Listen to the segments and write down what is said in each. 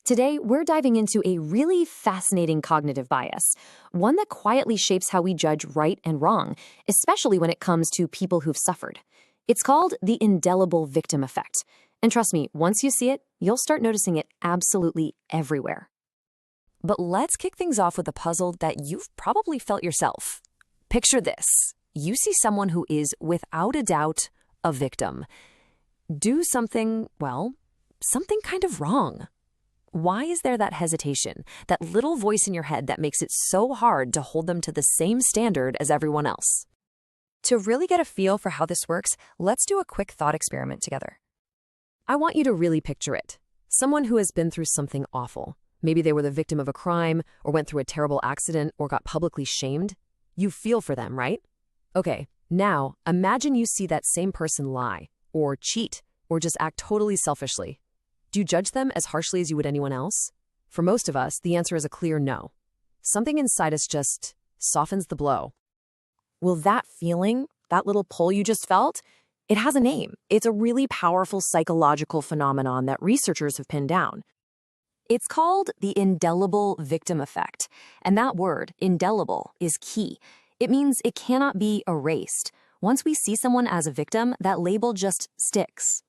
Today, we're diving into a really fascinating cognitive bias, one that quietly shapes how we judge right and wrong, especially when it comes to people who've suffered. It's called the indelible victim effect. And trust me, once you see it, you'll start noticing it absolutely everywhere. But let's kick things off with a puzzle that you've probably felt yourself. Picture this. You see someone who is, without a doubt, a victim. Do something, well, something kind of wrong. Why is there that hesitation, that little voice in your head that makes it so hard to hold them to the same standard as everyone else? To really get a feel for how this works, let's do a quick thought experiment together. I want you to really picture it. Someone who has been through something awful. Maybe they were the victim of a crime, or went through a terrible accident, or got publicly shamed. You feel for them, right? Okay, now imagine you see that same person lie, or cheat, or just act totally selfishly. Do you judge them as harshly as you would anyone else? For most of us, the answer is a clear no. Something inside us just softens the blow. Well, that feeling, that little pull you just felt, it has a name. It's a really powerful psychological phenomenon that researchers have pinned down. It's called the indelible victim effect. And that word, indelible, is key. It means it cannot be erased. Once we see someone as a victim, that label just sticks.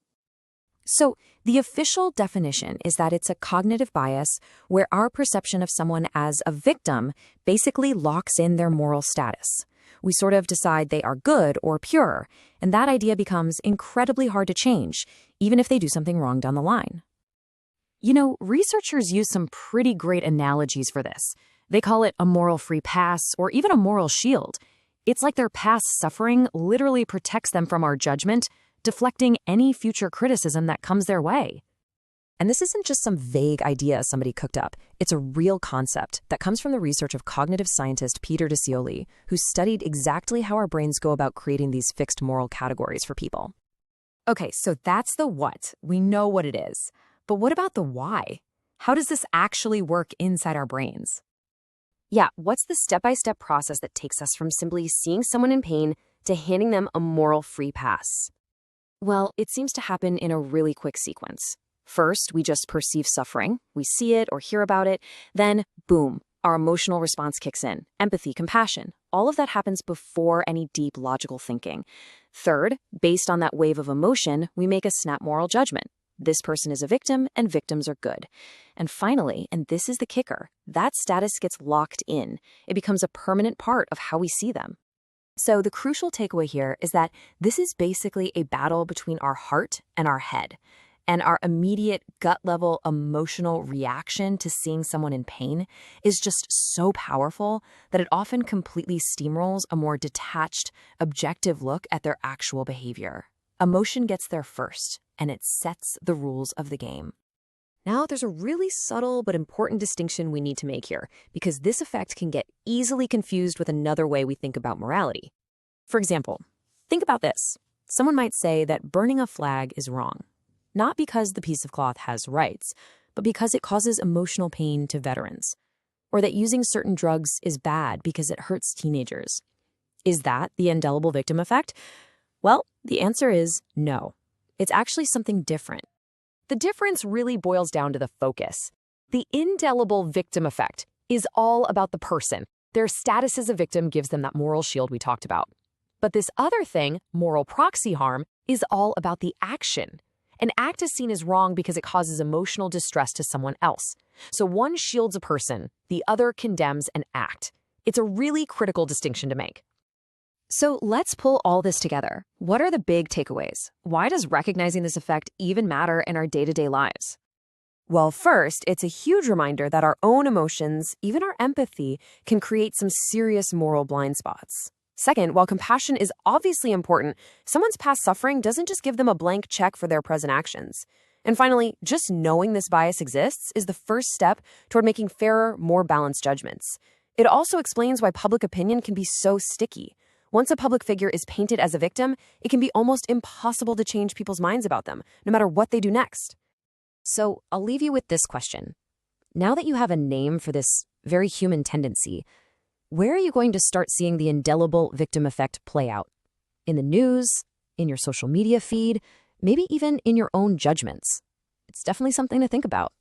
So, the official definition is that it's a cognitive bias where our perception of someone as a victim basically locks in their moral status. We sort of decide they are good or pure, and that idea becomes incredibly hard to change, even if they do something wrong down the line. You know, researchers use some pretty great analogies for this. They call it a moral free pass or even a moral shield. It's like their past suffering literally protects them from our judgment, deflecting any future criticism that comes their way. And this isn't just some vague idea somebody cooked up. It's a real concept that comes from the research of cognitive scientist Peter DeCioli, who studied exactly how our brains go about creating these fixed moral categories for people. Okay, so that's the what. We know what it is. But what about the why? How does this actually work inside our brains? Yeah, what's the step-by-step process that takes us from simply seeing someone in pain to handing them a moral free pass? Well, it seems to happen in a really quick sequence. First, we just perceive suffering. We see it or hear about it. Then, boom, our emotional response kicks in. Empathy, compassion. All of that happens before any deep logical thinking. Third, based on that wave of emotion, we make a snap moral judgment. This person is a victim, and victims are good. And finally, and this is the kicker, that status gets locked in. It becomes a permanent part of how we see them. So the crucial takeaway here is that this is basically a battle between our heart and our head. And our immediate gut-level emotional reaction to seeing someone in pain is just so powerful that it often completely steamrolls a more detached, objective look at their actual behavior. Emotion gets there first, and it sets the rules of the game. Now, there's a really subtle but important distinction we need to make here, because this effect can get easily confused with another way we think about morality. For example, think about this. Someone might say that burning a flag is wrong, not because the piece of cloth has rights, but because it causes emotional pain to veterans, or that using certain drugs is bad because it hurts teenagers. Is that the indelible victim effect? Well, the answer is no. It's actually something different. The difference really boils down to the focus. The indelible victim effect is all about the person. Their status as a victim gives them that moral shield we talked about. But this other thing, moral proxy harm, is all about the action. An act is seen as wrong because it causes emotional distress to someone else. So one shields a person, the other condemns an act. It's a really critical distinction to make. So let's pull all this together. What are the big takeaways? Why does recognizing this effect even matter in our day-to-day lives? Well, first, it's a huge reminder that our own emotions, even our empathy, can create some serious moral blind spots. Second, while compassion is obviously important, someone's past suffering doesn't just give them a blank check for their present actions. And finally, just knowing this bias exists is the first step toward making fairer, more balanced judgments. It also explains why public opinion can be so sticky. Once a public figure is painted as a victim, it can be almost impossible to change people's minds about them, no matter what they do next. So I'll leave you with this question. Now that you have a name for this very human tendency, where are you going to start seeing the indelible victim effect play out? In the news, in your social media feed, maybe even in your own judgments? It's definitely something to think about.